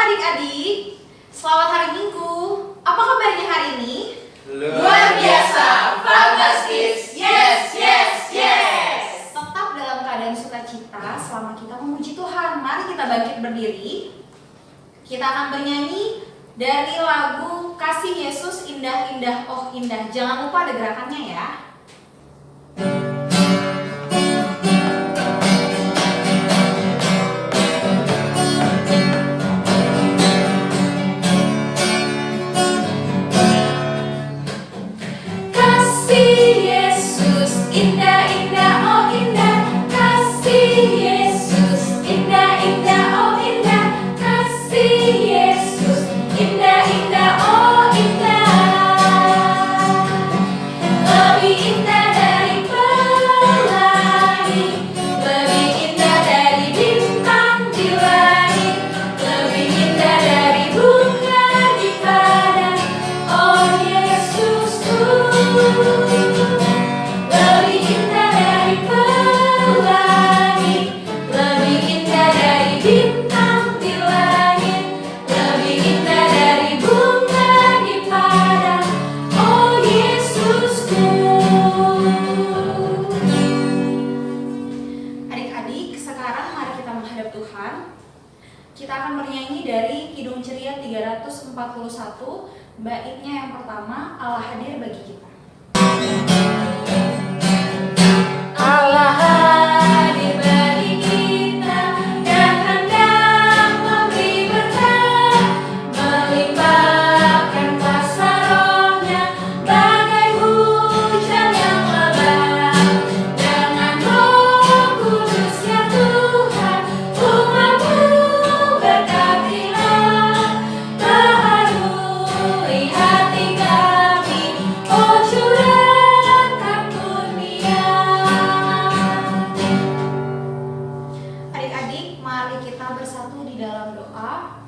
adik-adik, selamat hari Minggu. Apa kabarnya hari ini? Luar biasa, fantastis, yes, yes, yes. Tetap dalam keadaan sukacita selama kita memuji Tuhan. Mari kita bangkit berdiri. Kita akan bernyanyi dari lagu Kasih Yesus Indah Indah Oh Indah. Jangan lupa ada gerakannya ya. Kita akan bernyanyi dari Kidung Ceria 341, baitnya yang pertama, Allah hadir bagi kita. Allah hadir bagi kita dan hendak memberi berkat, melimpahkan kuasa Roh-Nya bagai hujan yang lebat. Dengan Roh Kudus ya Tuhan, umat-Mu berkatilah, baharui hati kami, oh curahkan kurnia. Adik-adik, mari kita bersatu di dalam doa.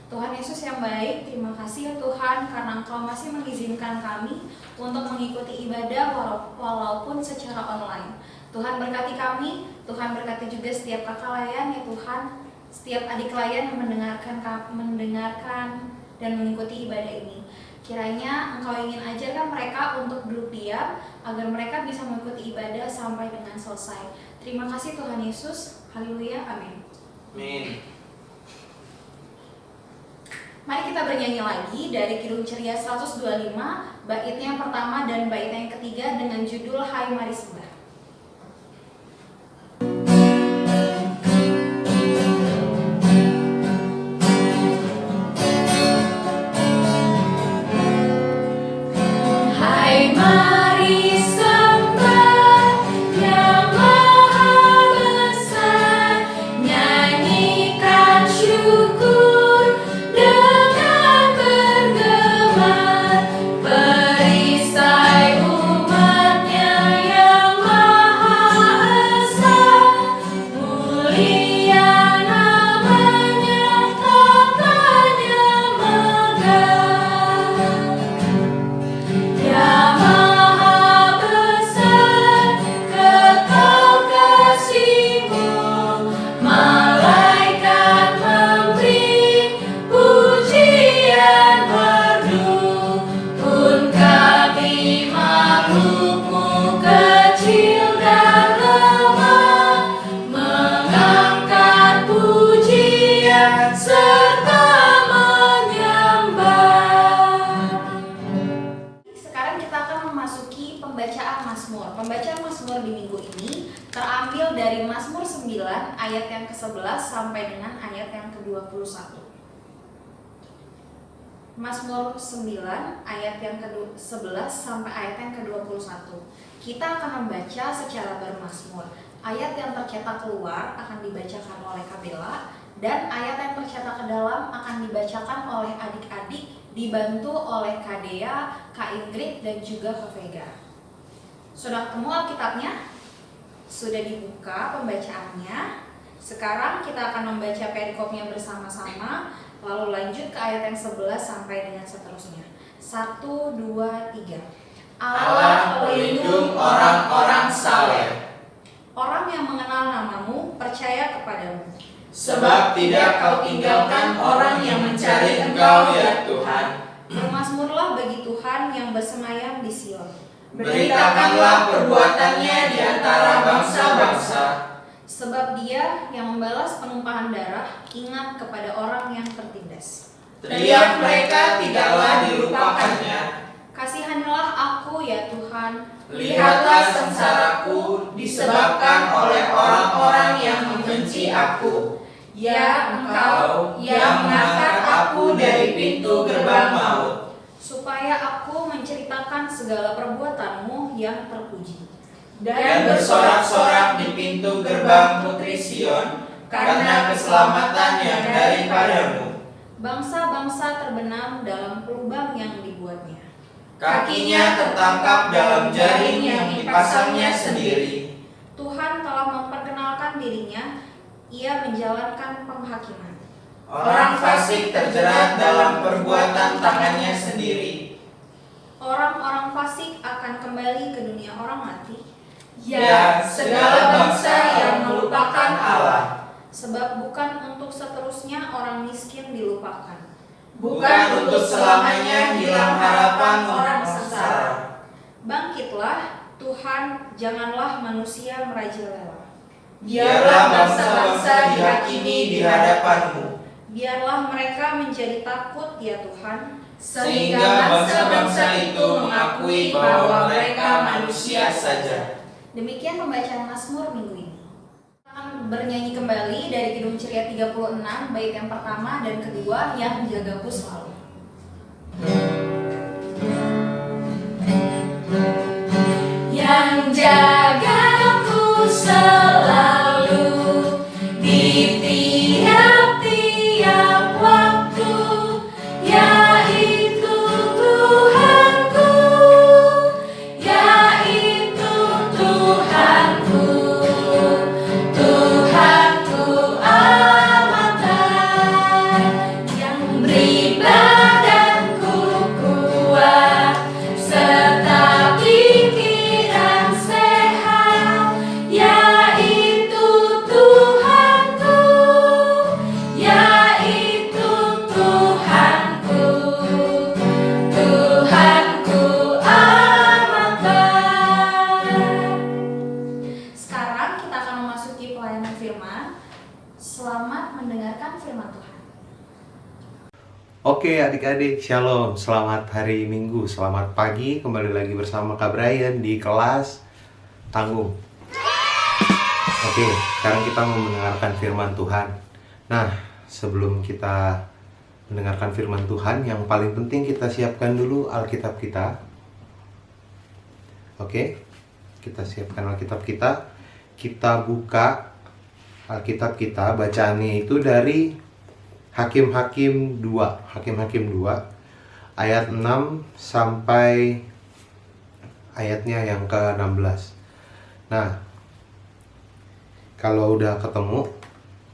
Tuhan Yesus yang baik, terima kasih ya Tuhan karena Engkau masih mengizinkan kami untuk mengikuti ibadah walaupun secara online. Tuhan berkati kami, Tuhan berkati juga setiap kakak layan ya Tuhan, setiap adik layan yang mendengarkan dan mengikuti ibadah ini. Kiranya Engkau ingin ajarkan mereka untuk duduk diam agar mereka bisa mengikuti ibadah sampai dengan selesai. Terima kasih Tuhan Yesus. Haleluya. Amin. Amin. Mari kita bernyanyi lagi dari Kidung Ceria 125, baitnya yang pertama dan baitnya yang ketiga dengan judul Hai Mari Sembah. Hai mari sembah Yang Maha Besar, nyanyikan syukur dengan bergema, perisai umat-Nya yang Maha Esa, mulia namanya, tahtanya megah. Ya Maha Besar, kekal kasih-Mu, malaikat memberi pujian merdu, pun kami makhluk-Mu kecil dan lemah, mengangkat pujian serta menyembah. Sekarang kita akan memasuki pembacaan Mazmur. Pembacaan Mazmur di minggu ini terambil dari Mazmur 9 ayat yang ke-11 sampai dengan ayat yang ke-21. Mazmur 9 ayat yang ke-11 sampai ayat yang ke-21. Kita akan membaca secara bermazmur. Ayat yang tercetak keluar akan dibacakan oleh Kabela dan ayat yang tercetak ke dalam akan dibacakan oleh adik-adik dibantu oleh Kak Dea, Kak Ingrid, dan juga Kak Vega. Sudah ketemu Alkitabnya? Sudah dibuka pembacaannya? Sekarang kita akan membaca perikopnya bersama-sama, lalu lanjut ke ayat yang 11 sampai dengan seterusnya. 1, 2, 3. Allah pelindung orang-orang saleh. Orang yang mengenal namamu percaya kepadamu. Sebab tidak kau tinggalkan orang yang mencari Engkau ya Tuhan. Bermasmurlah bagi Tuhan yang bersemayam di Sion. Beritakanlah perbuatannya di antara bangsa-bangsa. Sebab Dia yang membalas penumpahan darah ingat kepada orang yang tertindas. Teriak mereka tidaklah dilupakannya. Kasihanilah aku ya Tuhan. Lihatlah sengsaraku disebabkan oleh orang-orang yang membenci aku. Ya Engkau yang mengangkat aku dari pintu gerbang maut, supaya aku menceritakan segala perbuatanmu yang terpuji. dan bersorak-sorak di pintu gerbang Putri Sion, karena keselamatan yang daripadamu. Bangsa-bangsa terbenam dalam lubang yang dibuatnya. Kakinya tertangkap dalam jaring yang dipasangnya sendiri. Tuhan telah memperkenalkan dirinya, Ia menjalankan penghakiman. Orang fasik terjerat dalam perbuatan tangannya sendiri. Orang-orang fasik akan kembali ke dunia orang mati. Ya, segala bangsa yang melupakan Allah. Sebab bukan untuk seterusnya orang miskin dilupakan. Bukan untuk selamanya hilang harapan orang sengsara. Bangkitlah, Tuhan, janganlah manusia merajalela. Biarlah bangsa-bangsa dihakimi di hadapanmu, Biarlah mereka menjadi takut ya Tuhan, sehingga bangsa-bangsa itu mengakui bahwa mereka manusia saja. Demikian pembacaan Mazmur minggu ini. Kita akan bernyanyi kembali dari Kidung Ceria 36, bait yang pertama dan kedua, yang jagaku selalu. Yang jagaku selalu di tiap-tiap waktu, yaitu Tuhanku, yaitu Tuhanku, Tuhanku amatan, yang beri badanku kuat, serta pikiran sehat, yaitu Tuhanku, yaitu Tuhanku, Tuhanku amatan. Sekarang kita akan memasuki pelayanan firman. Selamat mendengarkan firman Tuhan. Oke adik-adik, shalom, selamat hari Minggu, selamat pagi, kembali lagi bersama Kak Brian di kelas tanggung. Oke, sekarang kita mau mendengarkan firman Tuhan. Nah, sebelum kita mendengarkan firman Tuhan, yang paling penting kita siapkan dulu Alkitab kita. Oke, kita siapkan Alkitab kita. Kita buka Alkitab kita, bacaannya itu dari Hakim-Hakim 2, Hakim-Hakim 2 ayat 6 sampai ayatnya yang ke-16. Nah, kalau udah ketemu,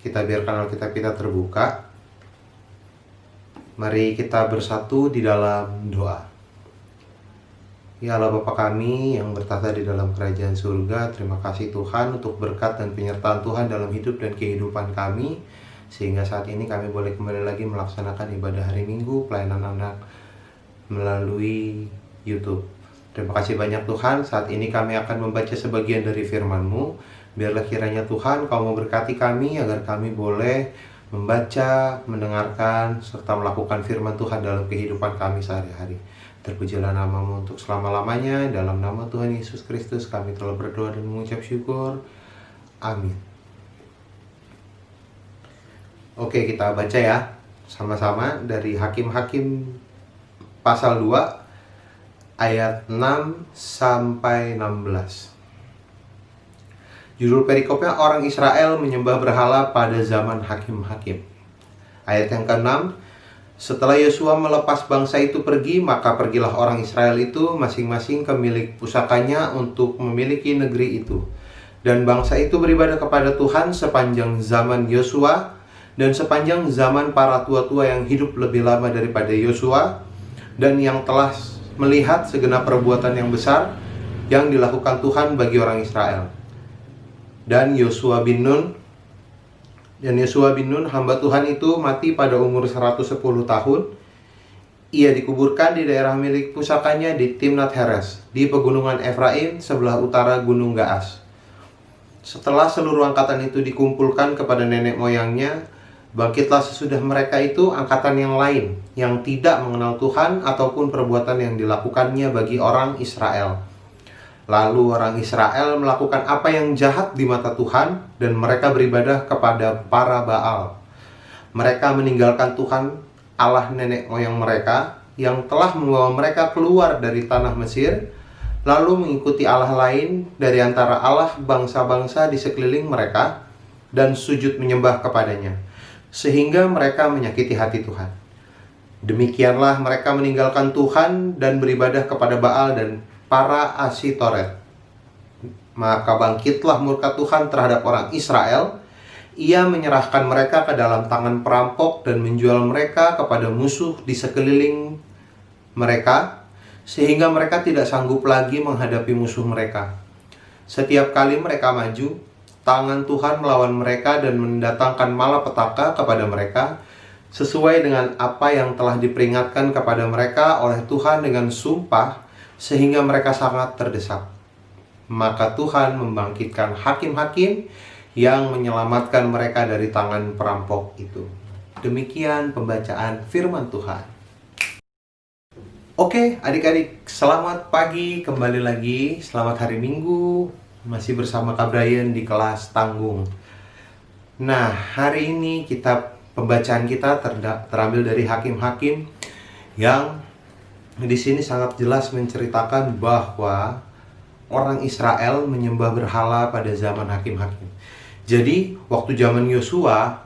kita biarkan Alkitab kita terbuka. Mari kita bersatu di dalam doa. Ya Allah Bapa kami yang bertata di dalam kerajaan surga, terima kasih Tuhan untuk berkat dan penyertaan Tuhan dalam hidup dan kehidupan kami, sehingga saat ini kami boleh kembali lagi melaksanakan ibadah hari Minggu, pelayanan anak melalui YouTube. Terima kasih banyak Tuhan, saat ini kami akan membaca sebagian dari firman-Mu. Biarlah kiranya Tuhan Kau memberkati kami agar kami boleh membaca, mendengarkan, serta melakukan firman Tuhan dalam kehidupan kami sehari-hari. Terpujilah nama-Mu untuk selama-lamanya. Dalam nama Tuhan Yesus Kristus kami telah berdoa dan mengucap syukur. Amin. Oke, kita baca ya sama-sama dari Hakim-Hakim pasal 2 ayat 6 sampai 16. Judul perikopnya, orang Israel menyembah berhala pada zaman Hakim-Hakim. Ayat yang ke-6, setelah Yosua melepas bangsa itu pergi, maka pergilah orang Israel itu masing-masing ke milik pusakanya untuk memiliki negeri itu. Dan bangsa itu beribadah kepada Tuhan sepanjang zaman Yosua dan sepanjang zaman para tua-tua yang hidup lebih lama daripada Yosua, dan yang telah melihat segenap perbuatan yang besar yang dilakukan Tuhan bagi orang Israel. Dan Yosua bin Nun Dan Yosua bin Nun, hamba Tuhan itu mati pada umur 110 tahun. Ia dikuburkan di daerah milik pusakanya di Timnat Heres, di pegunungan Efraim sebelah utara Gunung Gaas. Setelah seluruh angkatan itu dikumpulkan kepada nenek moyangnya, bangkitlah sesudah mereka itu angkatan yang lain, yang tidak mengenal Tuhan ataupun perbuatan yang dilakukannya bagi orang Israel. Lalu orang Israel melakukan apa yang jahat di mata Tuhan, dan mereka beribadah kepada para Baal. Mereka meninggalkan Tuhan Allah nenek moyang mereka yang telah membawa mereka keluar dari tanah Mesir, lalu mengikuti Allah lain dari antara Allah bangsa-bangsa di sekeliling mereka dan sujud menyembah kepadanya, sehingga mereka menyakiti hati Tuhan. Demikianlah mereka meninggalkan Tuhan dan beribadah kepada Baal dan para Asitoret. Maka bangkitlah murka Tuhan terhadap orang Israel. Ia menyerahkan mereka ke dalam tangan perampok dan menjual mereka kepada musuh di sekeliling mereka, sehingga mereka tidak sanggup lagi menghadapi musuh mereka. Setiap kali mereka maju, tangan Tuhan melawan mereka dan mendatangkan malapetaka kepada mereka, sesuai dengan apa yang telah diperingatkan kepada mereka oleh Tuhan dengan sumpah, sehingga mereka sangat terdesak. Maka Tuhan membangkitkan hakim-hakim yang menyelamatkan mereka dari tangan perampok itu. Demikian pembacaan firman Tuhan. Oke, adik-adik, selamat pagi kembali lagi. Selamat hari Minggu. Masih bersama Kak Brian di kelas tanggung. Nah, hari ini pembacaan kita terambil dari Hakim-Hakim, yang di sini sangat jelas menceritakan bahwa orang Israel menyembah berhala pada zaman Hakim-Hakim. Jadi waktu zaman Yosua,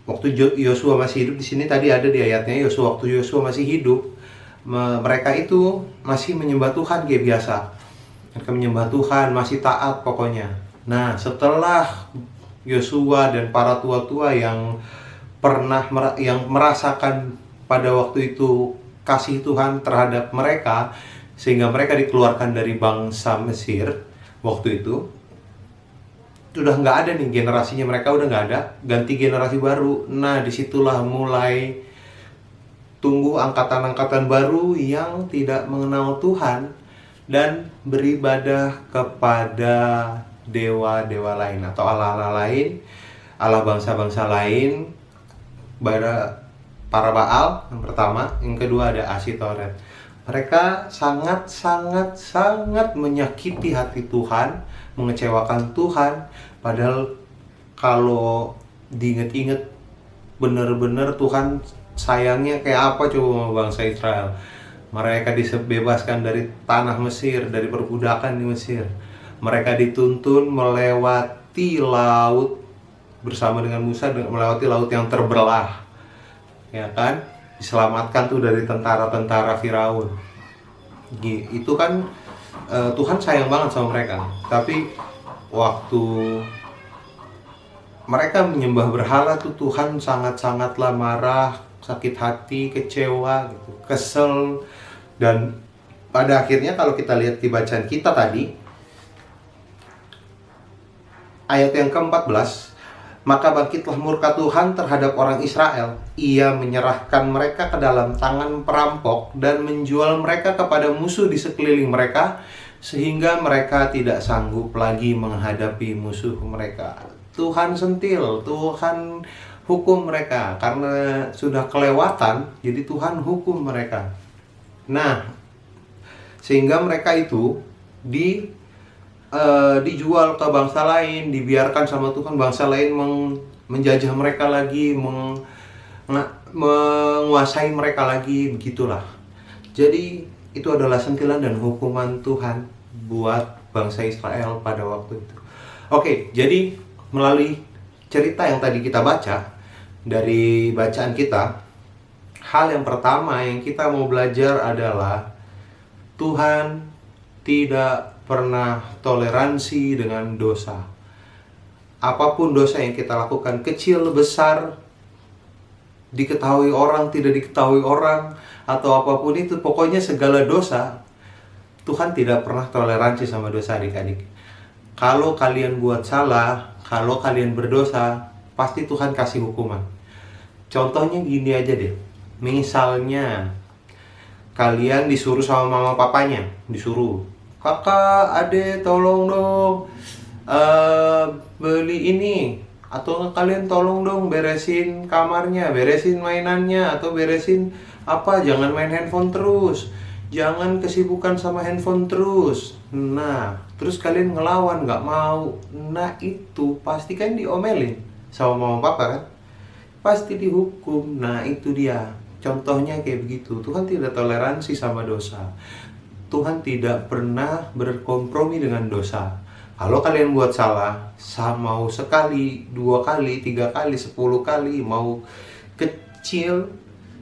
waktu Yosua masih hidup, di sini tadi ada di ayatnya, waktu Yosua masih hidup, mereka itu masih menyembah Tuhan kayak biasa. Mereka menyembah Tuhan, masih taat pokoknya. Nah, setelah Yosua dan para tua-tua yang merasakan pada waktu itu kasih Tuhan terhadap mereka, sehingga mereka dikeluarkan dari bangsa Mesir waktu itu, udah nggak ada nih generasinya, mereka udah nggak ada, ganti generasi baru. Nah, disitulah mulai tumbuh angkatan-angkatan baru yang tidak mengenal Tuhan dan beribadah kepada dewa-dewa lain atau allah-allah lain, allah bangsa-bangsa lain, para Baal yang pertama, yang kedua ada Asitoret. Mereka sangat menyakiti hati Tuhan, mengecewakan Tuhan. Padahal kalau diinget-inget, bener-bener Tuhan sayangnya kayak apa coba sama bangsa Israel. Mereka disebebaskan dari tanah Mesir, dari perbudakan di Mesir. Mereka dituntun melewati laut bersama dengan Musa, melewati laut yang terbelah, ya kan? Diselamatkan tuh dari tentara-tentara Firaun. Itu kan Tuhan sayang banget sama mereka. Tapi waktu mereka menyembah berhala tuh Tuhan sangat-sangatlah marah, sakit hati, kecewa, gitu, kesel. Dan pada akhirnya kalau kita lihat di bacaan kita tadi, ayat yang ke-14, maka bangkitlah murka Tuhan terhadap orang Israel. Ia menyerahkan mereka ke dalam tangan perampok dan menjual mereka kepada musuh di sekeliling mereka, sehingga mereka tidak sanggup lagi menghadapi musuh mereka. Tuhan sentil, Tuhan hukum mereka karena sudah kelewatan, jadi Tuhan hukum mereka. Nah, sehingga mereka itu dijual ke bangsa lain, dibiarkan sama Tuhan, bangsa lain menjajah mereka lagi, menguasai mereka lagi, begitulah. Jadi itu adalah sentilan dan hukuman Tuhan buat bangsa Israel pada waktu itu. Oke, jadi melalui cerita yang tadi kita baca, dari bacaan kita, hal yang pertama yang kita mau belajar adalah Tuhan tidak pernah toleransi dengan dosa. Apapun dosa yang kita lakukan, kecil, besar, diketahui orang, tidak diketahui orang, atau apapun itu, pokoknya segala dosa, Tuhan tidak pernah toleransi sama dosa, adik-adik. Kalau kalian buat salah, kalau kalian berdosa, pasti Tuhan kasih hukuman. Contohnya gini aja deh. Misalnya kalian disuruh sama mama papanya, disuruh, kakak, adek, tolong dong beli ini, atau kalian tolong dong beresin kamarnya, beresin mainannya, atau beresin apa, jangan main handphone terus, jangan kesibukan sama handphone terus. Nah, terus kalian ngelawan, nggak mau. Nah, itu pasti kan diomelin sama mama papa kan, pasti dihukum. Nah, itu dia contohnya kayak begitu. Tuhan tidak toleransi sama dosa. Tuhan tidak pernah berkompromi dengan dosa. Kalau kalian buat salah, mau sekali, 2 kali, 3 kali, 10 kali, mau kecil,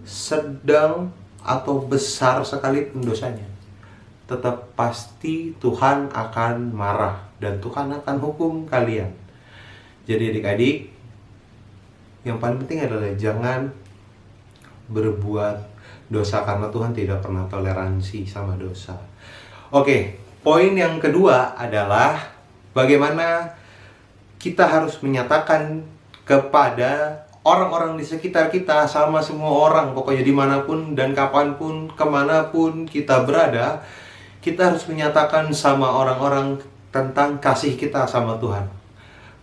sedang, atau besar sekalipun dosanya, tetap pasti Tuhan akan marah dan Tuhan akan hukum kalian. Jadi adik-adik, yang paling penting adalah jangan berbuat dosa, karena Tuhan tidak pernah toleransi sama dosa. Oke, poin yang kedua adalah bagaimana kita harus menyatakan kepada orang-orang di sekitar kita, sama semua orang, pokoknya dimanapun dan kapanpun, kemanapun kita berada, kita harus menyatakan sama orang-orang tentang kasih kita sama Tuhan.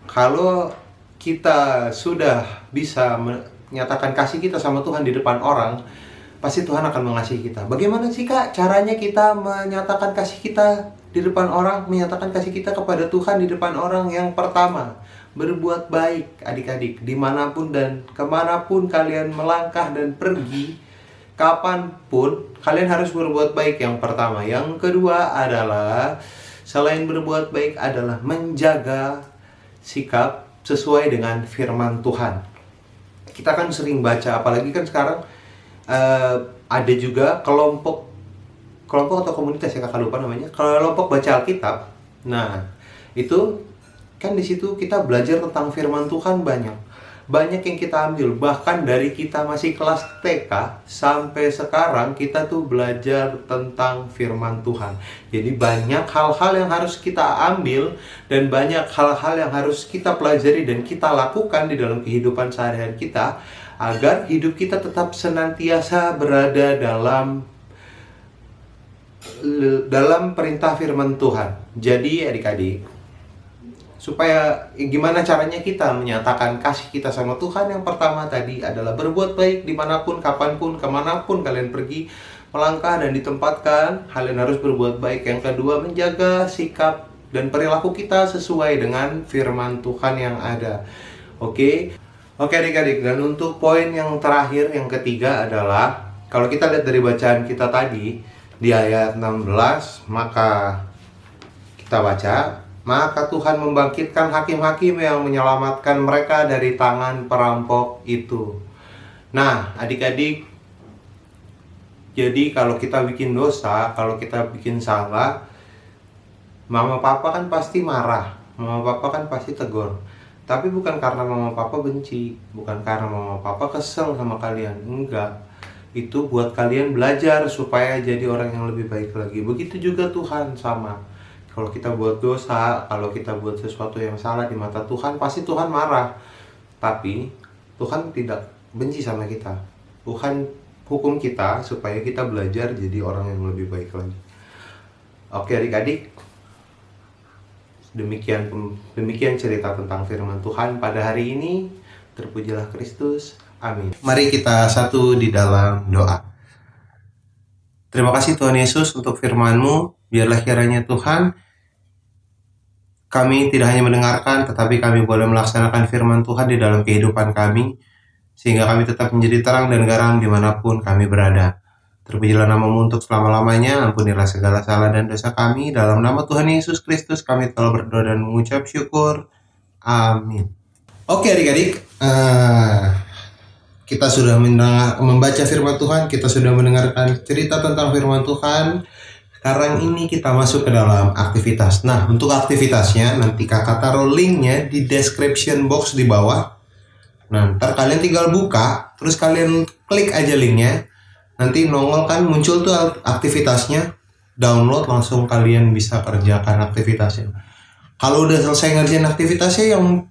Kalau kita sudah bisa menyatakan kasih kita sama Tuhan di depan orang, pasti Tuhan akan mengasihi kita. Bagaimana sih Kak caranya kita menyatakan kasih kita di depan orang, menyatakan kasih kita kepada Tuhan di depan orang? Yang pertama, berbuat baik adik-adik. Dimanapun dan kemanapun kalian melangkah dan pergi, kapanpun, kalian harus berbuat baik yang pertama. Yang kedua adalah, selain berbuat baik adalah menjaga sikap sesuai dengan firman Tuhan. Kita kan sering baca, apalagi kan sekarang ada juga kelompok atau komunitas, ya kakak lupa namanya, kelompok baca Alkitab. Nah, itu kan di situ kita belajar tentang firman Tuhan banyak yang kita ambil, bahkan dari kita masih kelas TK sampai sekarang kita tuh belajar tentang firman Tuhan. Jadi banyak hal-hal yang harus kita ambil dan banyak hal-hal yang harus kita pelajari dan kita lakukan di dalam kehidupan sehari-hari kita, agar hidup kita tetap senantiasa berada dalam perintah firman Tuhan. Jadi adik-adik, supaya gimana caranya kita menyatakan kasih kita sama Tuhan? Yang pertama tadi adalah berbuat baik dimanapun, kapanpun, kemanapun kalian pergi, melangkah dan ditempatkan, kalian harus berbuat baik. Yang kedua, menjaga sikap dan perilaku kita sesuai dengan firman Tuhan yang ada. Oke adik-adik, dan untuk poin yang terakhir, yang ketiga adalah, kalau kita lihat dari bacaan kita tadi di ayat 16, maka kita baca, maka Tuhan membangkitkan hakim-hakim yang menyelamatkan mereka dari tangan perampok itu. Nah adik-adik, jadi kalau kita bikin dosa, kalau kita bikin salah, mama papa kan pasti marah, mama papa kan pasti tegur. Tapi bukan karena mama papa benci, bukan karena mama papa kesel sama kalian, enggak. Itu buat kalian belajar supaya jadi orang yang lebih baik lagi. Begitu juga Tuhan sama. Kalau kita buat dosa, kalau kita buat sesuatu yang salah di mata Tuhan, pasti Tuhan marah. Tapi Tuhan tidak benci sama kita. Tuhan hukum kita supaya kita belajar jadi orang yang lebih baik lagi. Oke adik-adik, demikian cerita tentang firman Tuhan pada hari ini. Terpujilah Kristus. Amin. Mari kita satu di dalam doa. Terima kasih Tuhan Yesus untuk firman-Mu. Biarlah kiranya Tuhan, kami tidak hanya mendengarkan, tetapi kami boleh melaksanakan firman Tuhan di dalam kehidupan kami, sehingga kami tetap menjadi terang dan garam dimanapun kami berada. Terpujilah nama-Mu untuk selama-lamanya. Ampunilah segala salah dan dosa kami. Dalam nama Tuhan Yesus Kristus kami telah berdoa dan mengucap syukur. Amin. Oke adik-adik, kita sudah membaca firman Tuhan, kita sudah mendengarkan cerita tentang firman Tuhan. Sekarang ini kita masuk ke dalam aktivitas. Nah, untuk aktivitasnya nanti kakak taruh linknya di description box di bawah. Nah, ntar kalian tinggal buka, terus kalian klik aja linknya. Nanti nongol kan, muncul tuh aktivitasnya. Download, langsung kalian bisa kerjakan aktivitasnya. Kalau udah selesai ngerjain aktivitasnya, yang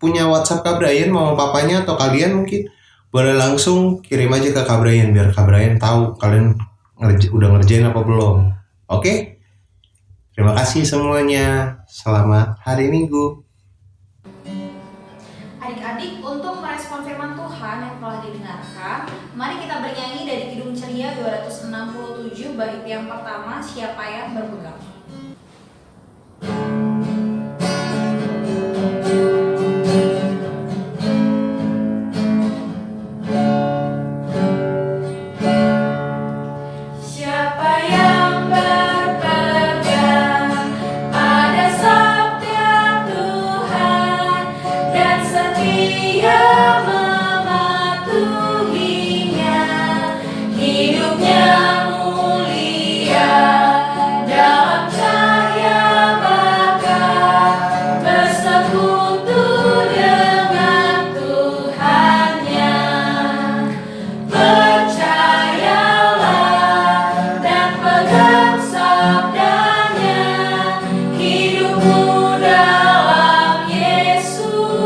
punya WhatsApp Kak Brian, mama papanya atau kalian mungkin boleh langsung kirim aja ke Kak Brian biar Kak Brian tahu kalian udah ngerjain apa belum. Oke? Terima kasih semuanya. Selamat hari Minggu. Adik-adik, untuk merespon firman Tuhan yang telah didengarkan, mari kita bernyanyi dari Kidung Ceria 267 bait yang pertama, Siapa yang berpegang. Siapa yang berpegang pada sabda Tuhan dan setia mematuhinya, hidupnya mulia dalam cahaya bakar, bersekutu dengan Tuhannya. Percayalah dan pegang sabdanya, hidupmu dalam Yesus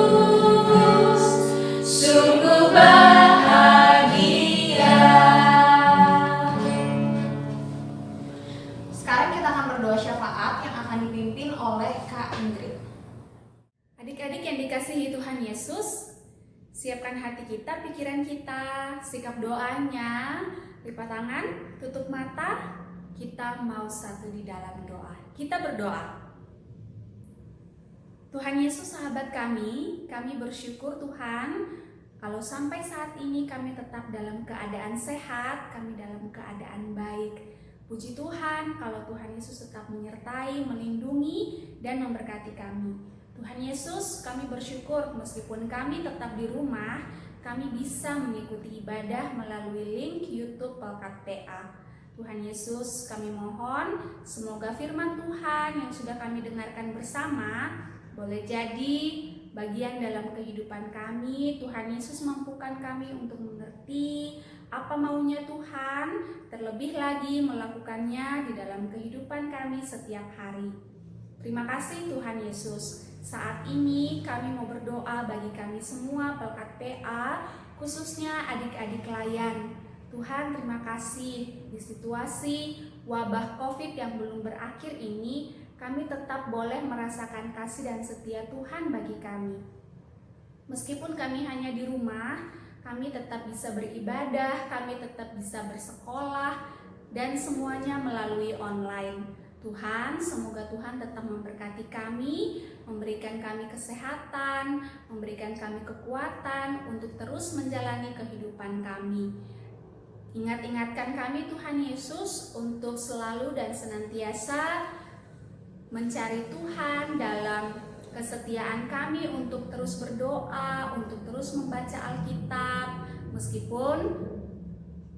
sungguh bahagia. Sekarang kita akan berdoa syafaat yang akan dipimpin oleh Kak Ingrid. Adik-adik yang dikasihi Tuhan Yesus, siapkan hati kita, pikiran kita, sikap doanya, lipat tangan, tutup mata. Kita mau satu di dalam doa. Kita berdoa. Tuhan Yesus, sahabat kami bersyukur Tuhan kalau sampai saat ini kami tetap dalam keadaan sehat, kami dalam keadaan baik. Puji Tuhan kalau Tuhan Yesus tetap menyertai, melindungi, dan memberkati kami. Tuhan Yesus, kami bersyukur meskipun kami tetap di rumah, kami bisa mengikuti ibadah melalui link YouTube Pelkat PA. Tuhan Yesus, kami mohon semoga firman Tuhan yang sudah kami dengarkan bersama boleh jadi bagian dalam kehidupan kami. Tuhan Yesus mampukan kami untuk mengerti apa maunya Tuhan, terlebih lagi melakukannya di dalam kehidupan kami setiap hari. Terima kasih Tuhan Yesus. Saat ini kami mau berdoa bagi kami semua Pelkat PA, khususnya adik-adik layan. Tuhan, terima kasih di situasi wabah COVID yang belum berakhir ini, kami tetap boleh merasakan kasih dan setia Tuhan bagi kami. Meskipun kami hanya di rumah, kami tetap bisa beribadah, kami tetap bisa bersekolah, dan semuanya melalui online. Tuhan, semoga Tuhan tetap memberkati kami, memberikan kami kesehatan, memberikan kami kekuatan untuk terus menjalani kehidupan kami. Ingatkan kami Tuhan Yesus untuk selalu dan senantiasa mencari Tuhan dalam kesetiaan kami untuk terus berdoa, untuk terus membaca Alkitab, meskipun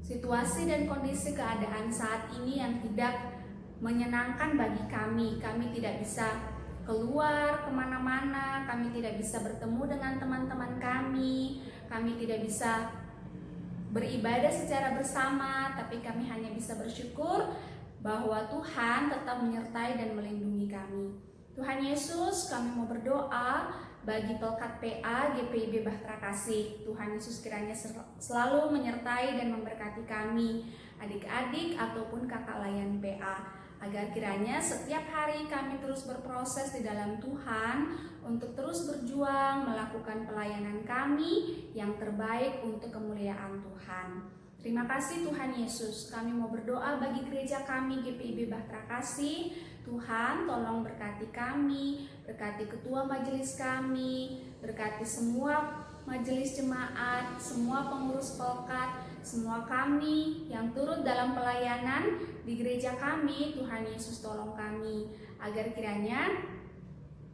situasi dan kondisi keadaan saat ini yang tidak menyenangkan bagi kami tidak bisa keluar kemana-mana, kami tidak bisa bertemu dengan teman-teman kami tidak bisa beribadah secara bersama, tapi kami hanya bisa bersyukur bahwa Tuhan tetap menyertai dan melindungi kami. Tuhan Yesus, kami mau berdoa bagi Pelkat PA GPIB Bahtera Kasih. Tuhan Yesus kiranya selalu menyertai dan memberkati kami, adik-adik ataupun kakak layan PA, agar kiranya setiap hari kami terus berproses di dalam Tuhan untuk terus berjuang melakukan pelayanan kami yang terbaik untuk kemuliaan Tuhan. Terima kasih Tuhan Yesus. Kami mau berdoa bagi gereja kami GPIB Bahtera Kasih. Tuhan, tolong berkati kami, berkati ketua majelis kami, berkati semua majelis jemaat, semua pengurus Pelkat, semua kami yang turut dalam pelayanan di gereja kami. Tuhan Yesus, tolong kami agar kiranya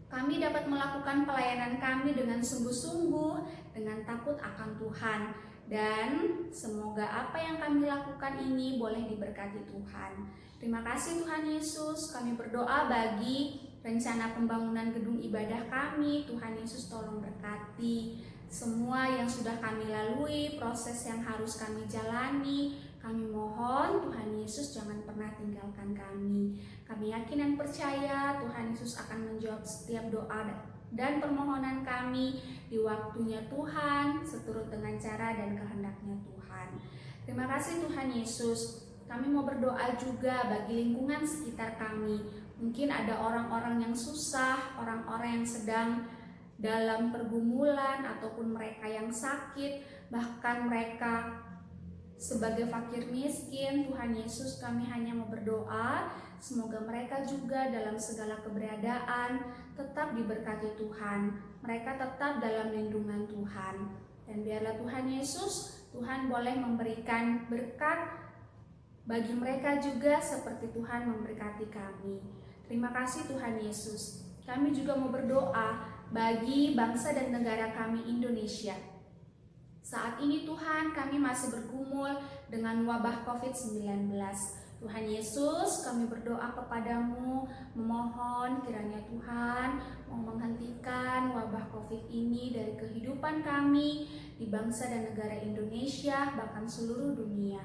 kami dapat melakukan pelayanan kami dengan sungguh-sungguh, dengan takut akan Tuhan. Dan semoga apa yang kami lakukan ini boleh diberkati Tuhan. Terima kasih Tuhan Yesus. Kami berdoa bagi rencana pembangunan gedung ibadah kami. Tuhan Yesus, tolong berkati semua yang sudah kami lalui, proses yang harus kami jalani. Kami mohon Tuhan Yesus jangan pernah tinggalkan kami. Kami yakin dan percaya Tuhan Yesus akan menjawab setiap doa dan permohonan kami di waktunya Tuhan, seturut dengan cara dan kehendaknya Tuhan. Terima kasih Tuhan Yesus. Kami mau berdoa juga bagi lingkungan sekitar kami. Mungkin ada orang-orang yang susah, orang-orang yang sedang dalam pergumulan, ataupun mereka yang sakit, bahkan mereka sebagai fakir miskin. Tuhan Yesus, kami hanya mau berdoa semoga mereka juga dalam segala keberadaan tetap diberkati Tuhan, mereka tetap dalam lindungan Tuhan. Dan biarlah Tuhan Yesus, Tuhan boleh memberikan berkat bagi mereka juga seperti Tuhan memberkati kami. Terima kasih Tuhan Yesus. Kami juga mau berdoa bagi bangsa dan negara kami Indonesia. Saat ini Tuhan, kami masih bergumul dengan wabah COVID-19. Tuhan Yesus, kami berdoa kepadamu, memohon kiranya Tuhan mau menghentikan wabah COVID ini dari kehidupan kami di bangsa dan negara Indonesia, bahkan seluruh dunia.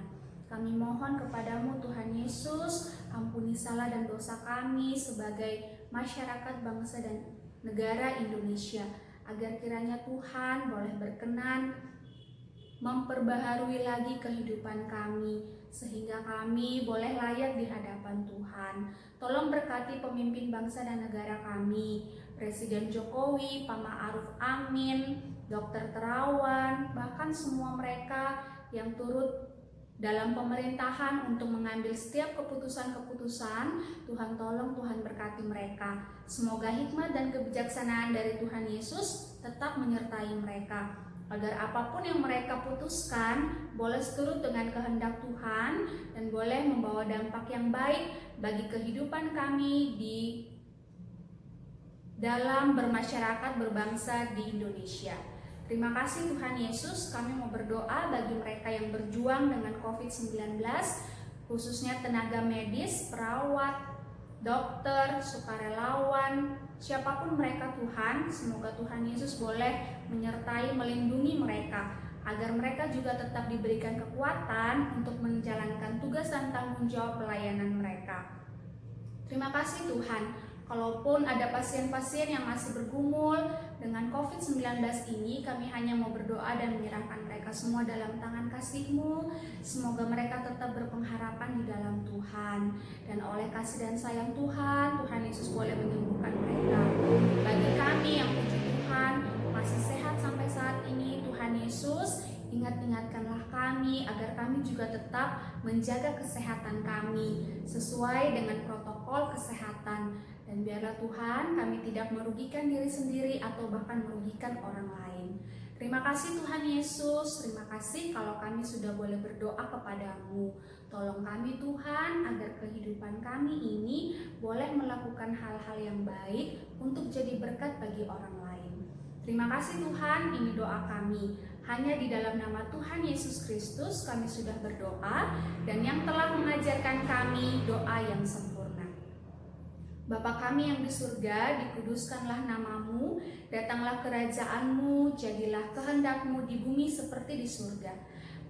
Kami mohon kepadamu Tuhan Yesus, ampuni salah dan dosa kami sebagai masyarakat bangsa dan negara Indonesia, agar kiranya Tuhan boleh berkenan memperbaharui lagi kehidupan kami, sehingga kami boleh layak di hadapan Tuhan. Tolong berkati pemimpin bangsa dan negara kami, Presiden Jokowi, Pak Ma'ruf Amin, Dr. Terawan, bahkan semua mereka yang turut dalam pemerintahan untuk mengambil setiap keputusan-keputusan. Tuhan tolong, Tuhan berkati mereka. Semoga hikmat dan kebijaksanaan dari Tuhan Yesus tetap menyertai mereka, agar apapun yang mereka putuskan boleh seturut dengan kehendak Tuhan dan boleh membawa dampak yang baik bagi kehidupan kami di dalam bermasyarakat berbangsa di Indonesia. Terima kasih Tuhan Yesus. Kami mau berdoa bagi mereka yang berjuang dengan COVID-19, khususnya tenaga medis, perawat, dokter, sukarelawan, siapapun mereka Tuhan. Semoga Tuhan Yesus boleh menyertai, melindungi mereka, agar mereka juga tetap diberikan kekuatan untuk menjalankan tugas dan tanggung jawab pelayanan mereka. Terima kasih Tuhan. Kalaupun ada pasien-pasien yang masih bergumul dengan COVID-19 ini, kami hanya mau berdoa dan menyerahkan mereka semua dalam tangan kasih-Mu. Semoga mereka tetap berpengharapan di dalam Tuhan. Dan oleh kasih dan sayang Tuhan, Tuhan Yesus boleh menyembuhkan mereka. Bagi kami yang puji Tuhan masih sehat sampai saat ini, Tuhan Yesus, ingatkanlah kami agar kami juga tetap menjaga kesehatan kami sesuai dengan protokol kesehatan. Dan biarlah Tuhan kami tidak merugikan diri sendiri atau bahkan merugikan orang lain. Terima kasih Tuhan Yesus, terima kasih kalau kami sudah boleh berdoa kepadamu. Tolong kami Tuhan agar kehidupan kami ini boleh melakukan hal-hal yang baik untuk jadi berkat bagi orang lain. Terima kasih Tuhan, ini doa kami. Hanya di dalam nama Tuhan Yesus Kristus kami sudah berdoa, dan yang telah mengajarkan kami doa yang sempurna. Bapa kami yang di surga, dikuduskanlah namamu, datanglah kerajaan-Mu, jadilah kehendak-Mu di bumi seperti di surga.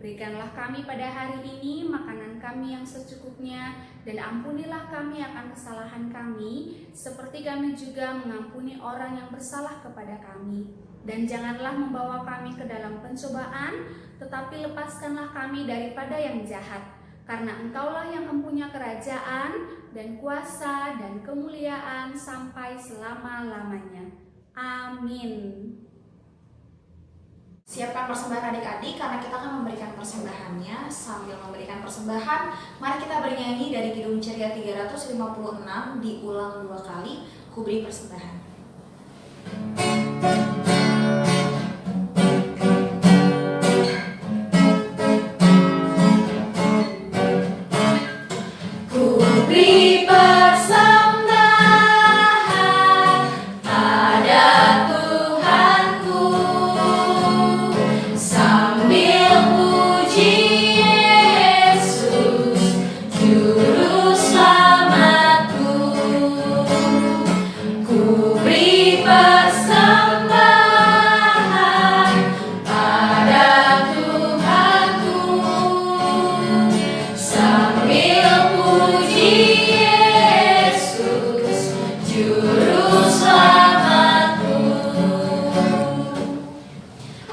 Berikanlah kami pada hari ini makanan kami yang secukupnya, dan ampunilah kami akan kesalahan kami, seperti kami juga mengampuni orang yang bersalah kepada kami. Dan janganlah membawa kami ke dalam pencobaan, tetapi lepaskanlah kami daripada yang jahat. Karena Engkaulah yang mempunyai kerajaan dan kuasa dan kemuliaan sampai selama-lamanya. Amin. Siapkan persembahan adik-adik karena kita akan memberikan persembahannya. Sambil memberikan persembahan, mari kita bernyanyi dari Kidung Ceria 356, diulang 2 kali, Ku Beri Persembahan. Ku beri persembahan.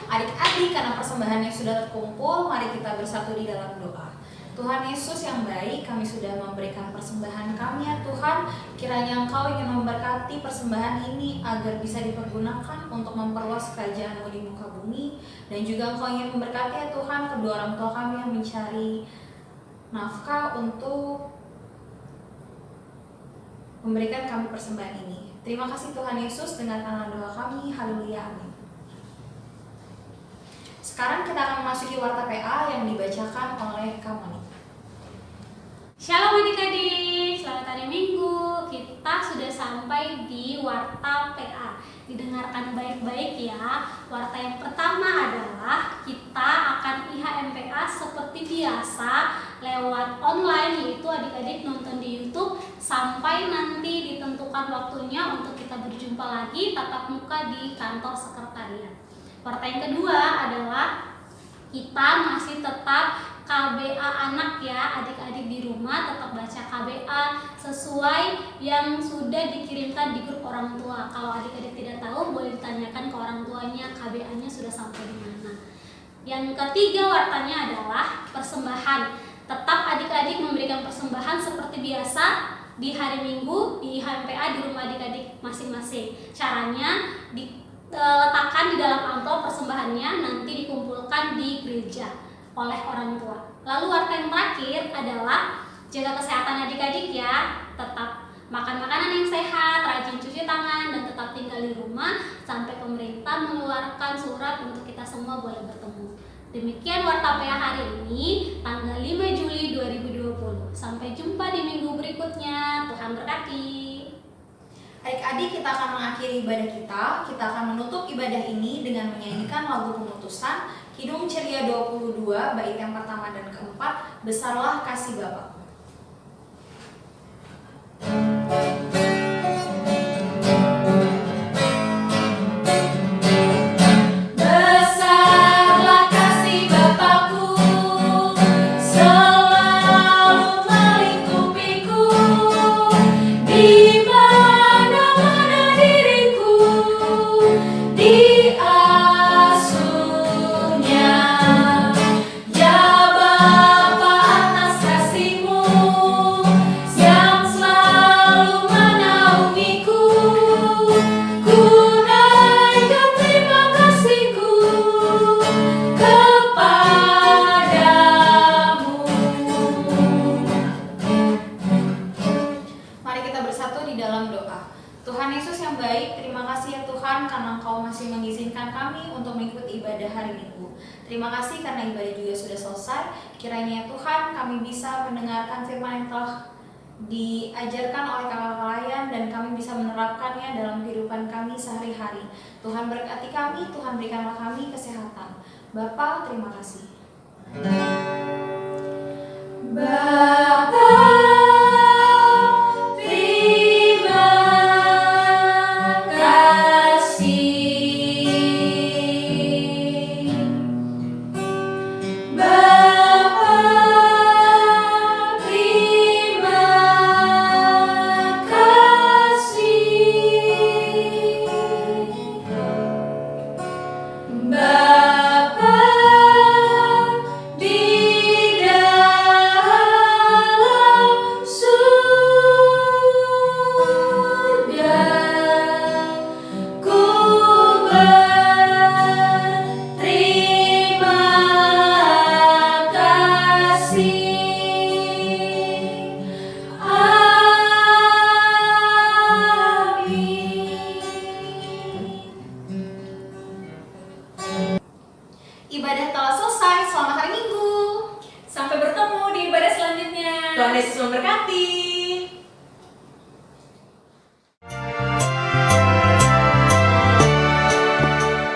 Adik-adik, karena persembahannya sudah terkumpul, mari kita bersatu di dalam doa. Tuhan Yesus yang baik, kami sudah memberikan persembahan kami ya Tuhan. Kiranya Engkau ingin memberkati persembahan ini agar bisa dipergunakan untuk memperluas kerajaan-Mu di muka bumi. Dan juga Engkau ingin memberkati ya Tuhan kedua orang tua kami yang mencari nafkah untuk memberikan kami persembahan ini. Terima kasih Tuhan Yesus, dengarkanlah doa kami. Haleluya, amin. Sekarang kita akan memasuki warta PA yang dibacakan oleh Kak Moni. Shalom adik-adik, selamat hari Minggu. Kita sudah sampai di warta PA. Didengarkan baik-baik ya. Warta yang pertama adalah kita akan IHMPA seperti biasa lewat online, yaitu adik-adik nonton di YouTube sampai nanti ditentukan waktunya untuk kita berjumpa lagi tatap muka di kantor sekretariat. Warta yang kedua adalah kita masih tetap KBA anak ya, adik-adik di rumah tetap baca KBA sesuai yang sudah dikirimkan di grup orang tua. Kalau adik-adik tidak tahu, boleh ditanyakan ke orang tuanya KBA-nya sudah sampai di mana. Yang ketiga wartanya adalah persembahan. Tetap adik-adik memberikan persembahan seperti biasa di hari Minggu di HMPA di rumah adik-adik masing-masing. Caranya diletakkan di dalam amplop persembahannya, nanti dikumpulkan di gereja oleh orang tua. Lalu warta yang terakhir adalah jaga kesehatan adik-adik ya, tetap makan makanan yang sehat, rajin cuci tangan, dan tetap tinggal di rumah sampai pemerintah mengeluarkan surat untuk kita semua boleh bertemu. Demikian warta PA hari ini, tanggal 5 Juli 2020. Sampai jumpa di minggu berikutnya. Tuhan berkati. Adik-adik, kita akan mengakhiri ibadah kita. Kita akan menutup ibadah ini dengan menyanyikan lagu pemutusan Kidung Ceria 22, bait yang pertama dan keempat, Besarlah Kasih Bapa. Besarlah kasih Bapakku, selalu melingkupiku, di mana-mana diriku diasuhnya. Ya Bapa, atas kasih-Mu yang selalu menaungiku, ku naikkan terima kasih-Ku kepadamu. Mari kita bersatu di dalam doa. Tuhan Yesus yang baik, terima kasih ya Tuhan karena Engkau masih mengizinkan kami untuk mengikuti ibadah hari Minggu. Terima kasih karena ibadah juga sudah selesai. Kiranya ya Tuhan kami bisa mendengarkan firman yang telah diajarkan oleh kakak layan dan kami bisa menerapkannya dalam kehidupan kami sehari-hari. Tuhan berkati kami, Tuhan berikanlah kami kesehatan. Bapa, terima kasih. Bapa, terima kasih. Bapa, terima kasih. Bapa di dalam surga, ku berterima kasih. Amin. Ibadah telah selesai. Selamat hari Minggu. Sampai bertemu di ibadah selanjutnya. Tuhan Yesus memberkati.